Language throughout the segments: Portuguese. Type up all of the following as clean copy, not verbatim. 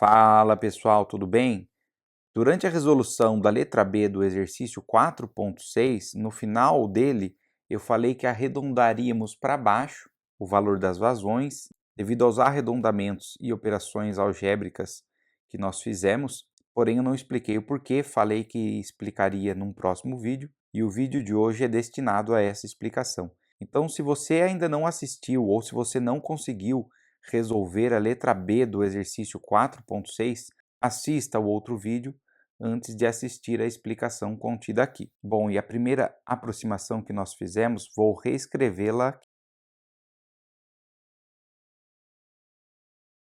Fala pessoal, tudo bem? Durante a resolução da letra B do exercício 4.6, no final dele, eu falei que arredondaríamos para baixo o valor das vazões, devido aos arredondamentos e operações algébricas que nós fizemos, porém eu não expliquei o porquê, falei que explicaria num próximo vídeo, e o vídeo de hoje é destinado a essa explicação. Então, se você ainda não assistiu ou se você não conseguiu resolver a letra B do exercício 4.6, assista ao outro vídeo antes de assistir a explicação contida aqui. Bom, e a primeira aproximação que nós fizemos, vou reescrevê-la.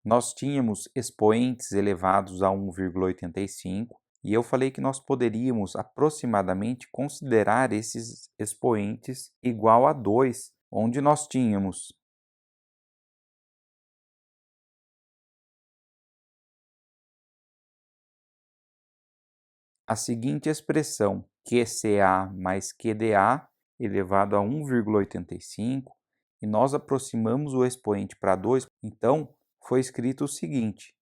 Nós tínhamos expoentes elevados a 1,85 e eu falei que nós poderíamos aproximadamente considerar esses expoentes igual a 2, onde nós tínhamos a seguinte expressão, QCA mais QDA elevado a 1,85, e nós aproximamos o expoente para 2, então foi escrito o seguinte: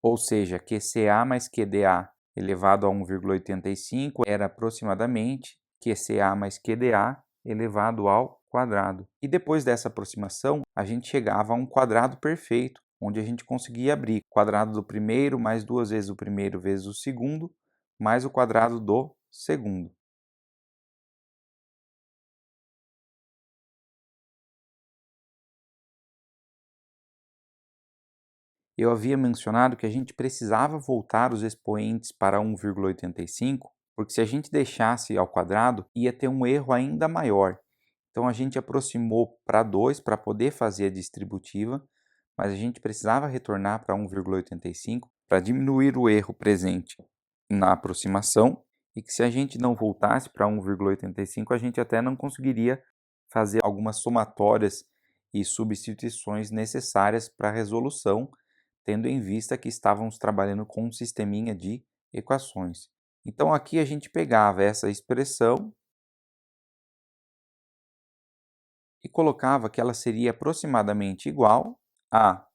ou seja, QCA mais QDA elevado a 1,85 era aproximadamente QCA mais QDA elevado ao quadrado. E depois dessa aproximação, a gente chegava a um quadrado perfeito, onde a gente conseguia abrir o quadrado do primeiro mais 2 vezes o primeiro vezes o segundo, mais o quadrado do segundo. Eu havia mencionado que a gente precisava voltar os expoentes para 1,85, porque se a gente deixasse ao quadrado, ia ter um erro ainda maior. Então a gente aproximou para 2 para poder fazer a distributiva, mas a gente precisava retornar para 1,85 para diminuir o erro presente na aproximação, e que se a gente não voltasse para 1,85, a gente até não conseguiria fazer algumas somatórias e substituições necessárias para a resolução, tendo em vista que estávamos trabalhando com um sisteminha de equações. Então aqui a gente pegava essa expressão e colocava que ela seria aproximadamente igual a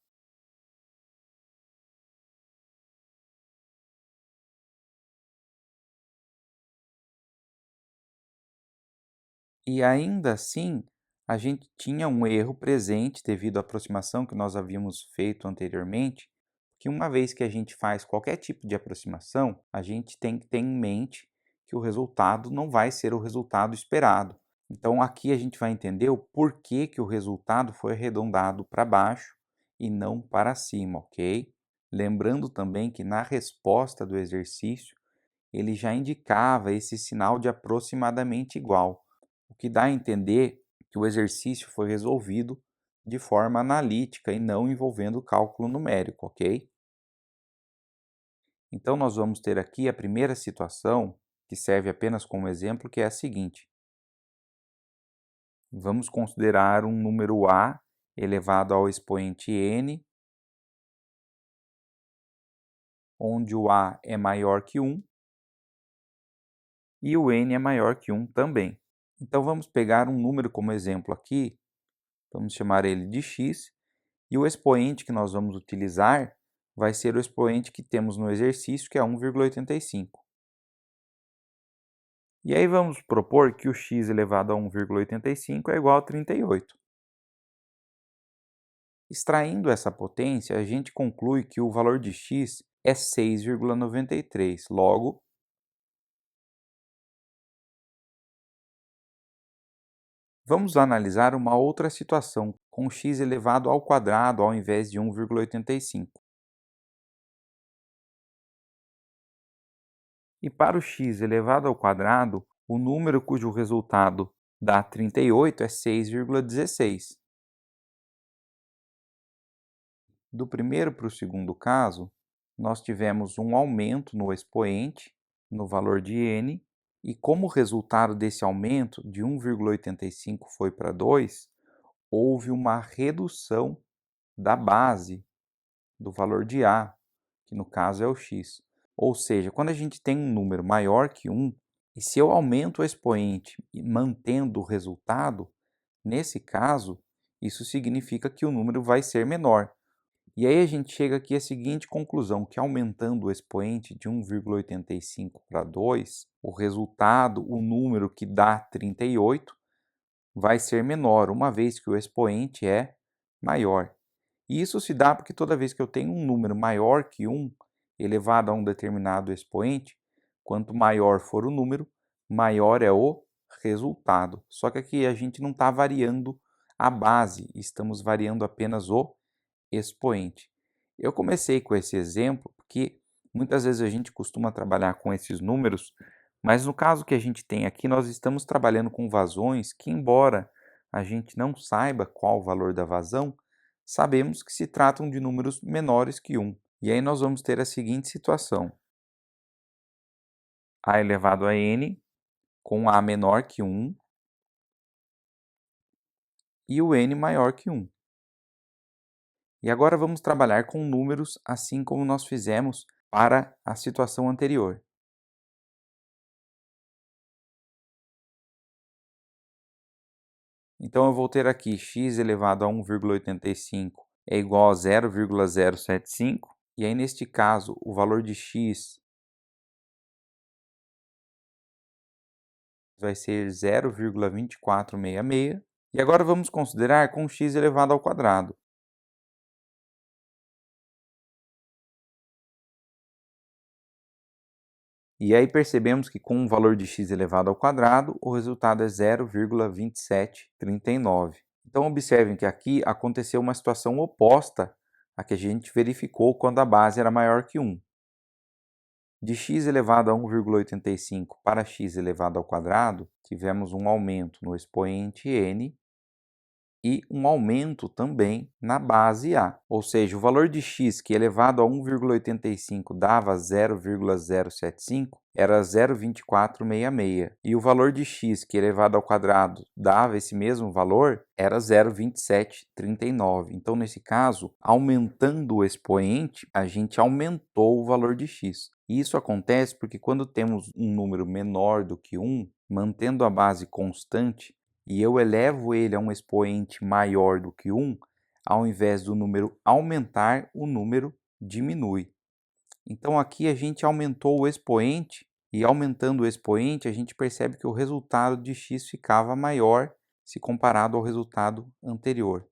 e ainda assim a gente tinha um erro presente devido à aproximação que nós havíamos feito anteriormente, que uma vez que a gente faz qualquer tipo de aproximação, a gente tem que ter em mente que o resultado não vai ser o resultado esperado. Então aqui a gente vai entender o porquê que o resultado foi arredondado para baixo e não para cima, ok? Lembrando também que na resposta do exercício, ele já indicava esse sinal de aproximadamente igual, o que dá a entender que o exercício foi resolvido de forma analítica e não envolvendo cálculo numérico, ok? Então nós vamos ter aqui a primeira situação, que serve apenas como exemplo, que é a seguinte: vamos considerar um número A elevado ao expoente n, onde o A é maior que 1 e o n é maior que 1 também. Então vamos pegar um número como exemplo aqui, vamos chamar ele de x, e o expoente que nós vamos utilizar vai ser o expoente que temos no exercício, que é 1,85. E aí vamos propor que o x elevado a 1,85 é igual a 38. Extraindo essa potência, a gente conclui que o valor de x é 6,93. Logo, vamos analisar uma outra situação, com x elevado ao quadrado ao invés de 1,85. E para o x elevado ao quadrado, o número cujo resultado dá 38 é 6,16. Do primeiro para o segundo caso, nós tivemos um aumento no expoente, no valor de n, e como resultado desse aumento de 1,85 foi para 2, houve uma redução da base do valor de a, que no caso é o x. Ou seja, quando a gente tem um número maior que 1, e se eu aumento o expoente mantendo o resultado, Nesse caso, isso significa que o número vai ser menor. E aí a gente chega aqui à seguinte conclusão, que aumentando o expoente de 1,85 para 2, o resultado, o número que dá 38, vai ser menor, uma vez que o expoente é maior. E isso se dá porque toda vez que eu tenho um número maior que 1, elevado a um determinado expoente, quanto maior for o número, maior é o resultado. Só que aqui a gente não está variando a base, estamos variando apenas o expoente. Eu comecei com esse exemplo porque muitas vezes a gente costuma trabalhar com esses números, mas no caso que a gente tem aqui, nós estamos trabalhando com vazões que, embora a gente não saiba qual o valor da vazão, sabemos que se tratam de números menores que 1. E aí nós vamos ter a seguinte situação: a elevado a n com a menor que 1 e o n maior que 1. E agora vamos trabalhar com números assim como nós fizemos para a situação anterior. Então eu vou ter aqui x elevado a 1,85 é igual a 0,075, e aí neste caso o valor de x vai ser 0,2466. E agora vamos considerar com x elevado ao quadrado. E aí percebemos que com o valor de x elevado ao quadrado, o resultado é 0,2739. Então observem que aqui aconteceu uma situação oposta à que a gente verificou quando a base era maior que 1. De x elevado a 1,85 para x elevado ao quadrado, tivemos um aumento no expoente n e um aumento também na base a. Ou seja, o valor de x que elevado a 1,85 dava 0,075 era 0,2466. E o valor de x que elevado ao quadrado dava esse mesmo valor era 0,2739. Então, nesse caso, aumentando o expoente, a gente aumentou o valor de x. E isso acontece porque quando temos um número menor do que 1, mantendo a base constante, e eu elevo ele a um expoente maior do que 1, ao invés do número aumentar, o número diminui. Então aqui a gente aumentou o expoente, e aumentando o expoente a gente percebe que o resultado de x ficava maior se comparado ao resultado anterior.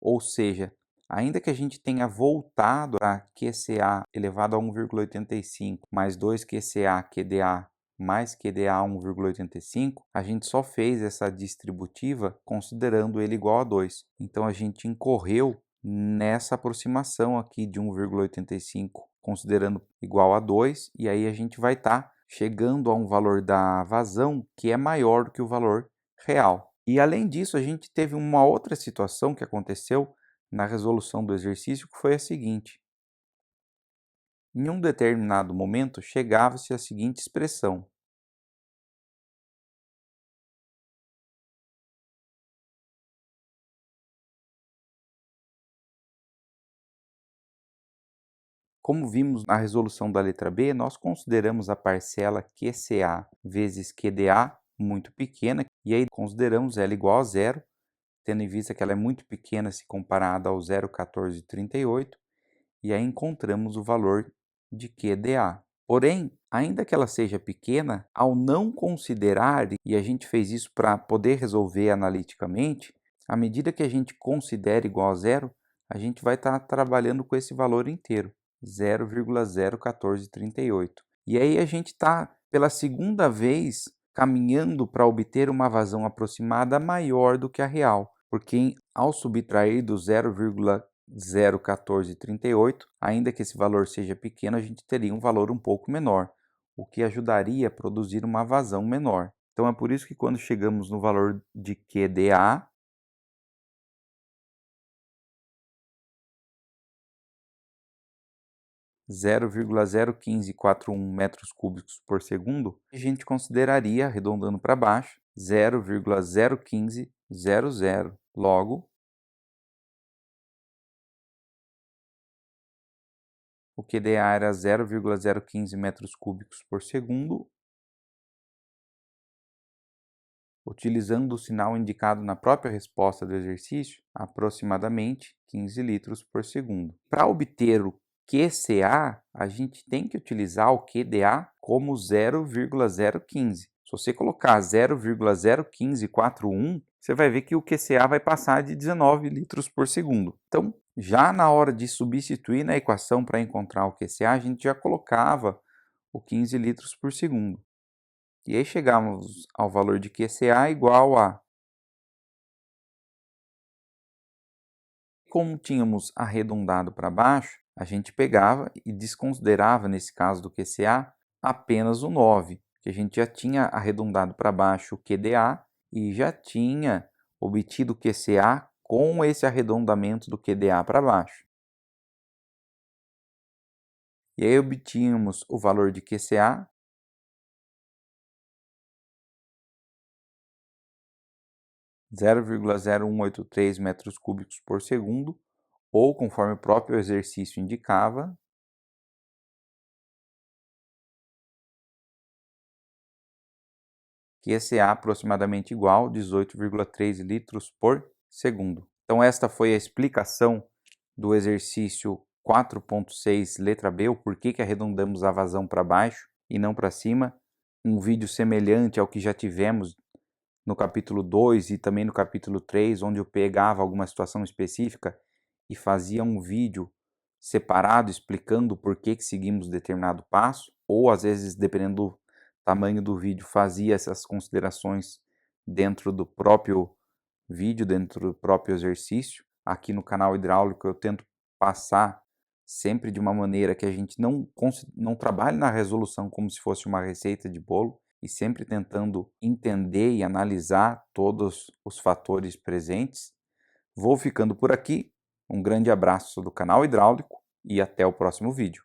Ou seja, ainda que a gente tenha voltado a QCA elevado a 1,85 mais 2 QCA QDA mais QDA 1,85, a gente só fez essa distributiva considerando ele igual a 2. Então a gente incorreu nessa aproximação aqui de 1,85 considerando igual a 2, e aí a gente vai estar chegando a um valor da vazão que é maior do que o valor real. E além disso, a gente teve uma outra situação que aconteceu na resolução do exercício, que foi a seguinte: em um determinado momento, chegava-se à seguinte expressão: como vimos na resolução da letra B, nós consideramos a parcela QCA vezes QDA muito pequena, e aí consideramos ela igual a zero, tendo em vista que ela é muito pequena se comparada ao 0,1438, e aí encontramos o valor de QDA. Porém, ainda que ela seja pequena, ao não considerar, e a gente fez isso para poder resolver analiticamente, à medida que a gente considera igual a zero, a gente vai estar trabalhando com esse valor inteiro, 0,01438. E aí a gente está, pela segunda vez, caminhando para obter uma vazão aproximada maior do que a real, porque ao subtrair do 0,01438, ainda que esse valor seja pequeno, a gente teria um valor um pouco menor, o que ajudaria a produzir uma vazão menor. Então é por isso que quando chegamos no valor de QDA, 0,01541 metros cúbicos por segundo, a gente consideraria, arredondando para baixo, 0,01500. Logo, o QDA era 0,015 metros cúbicos por segundo, utilizando o sinal indicado na própria resposta do exercício, aproximadamente 15 litros por segundo. Para obter o QCA, a gente tem que utilizar o QDA como 0,015. Se você colocar 0,01541, você vai ver que o QCA vai passar de 19 litros por segundo. Então, já na hora de substituir na equação para encontrar o QCA, a gente já colocava o 15 litros por segundo. E aí chegamos ao valor de QCA igual a... Como tínhamos arredondado para baixo, a gente pegava e desconsiderava, nesse caso do QCA, apenas o 9, que a gente já tinha arredondado para baixo o QDA e já tinha obtido o QCA com esse arredondamento do QDA para baixo. E aí obtínhamos o valor de QCA, 0,0183 metros cúbicos por segundo, ou conforme o próprio exercício indicava, QCA aproximadamente igual a 18,3 litros por segundo. Então esta foi a explicação do exercício 4.6 letra B, o porquê que arredondamos a vazão para baixo e não para cima. Um vídeo semelhante ao que já tivemos no capítulo 2 e também no capítulo 3, onde eu pegava alguma situação específica e fazia um vídeo separado explicando por que seguimos determinado passo, ou às vezes, dependendo do tamanho do vídeo, fazia essas considerações dentro do próprio vídeo, dentro do próprio exercício. Aqui no canal hidráulico eu tento passar sempre de uma maneira que a gente não trabalhe na resolução como se fosse uma receita de bolo, e sempre tentando entender e analisar todos os fatores presentes. Vou ficando por aqui, um grande abraço do canal hidráulico e até o próximo vídeo.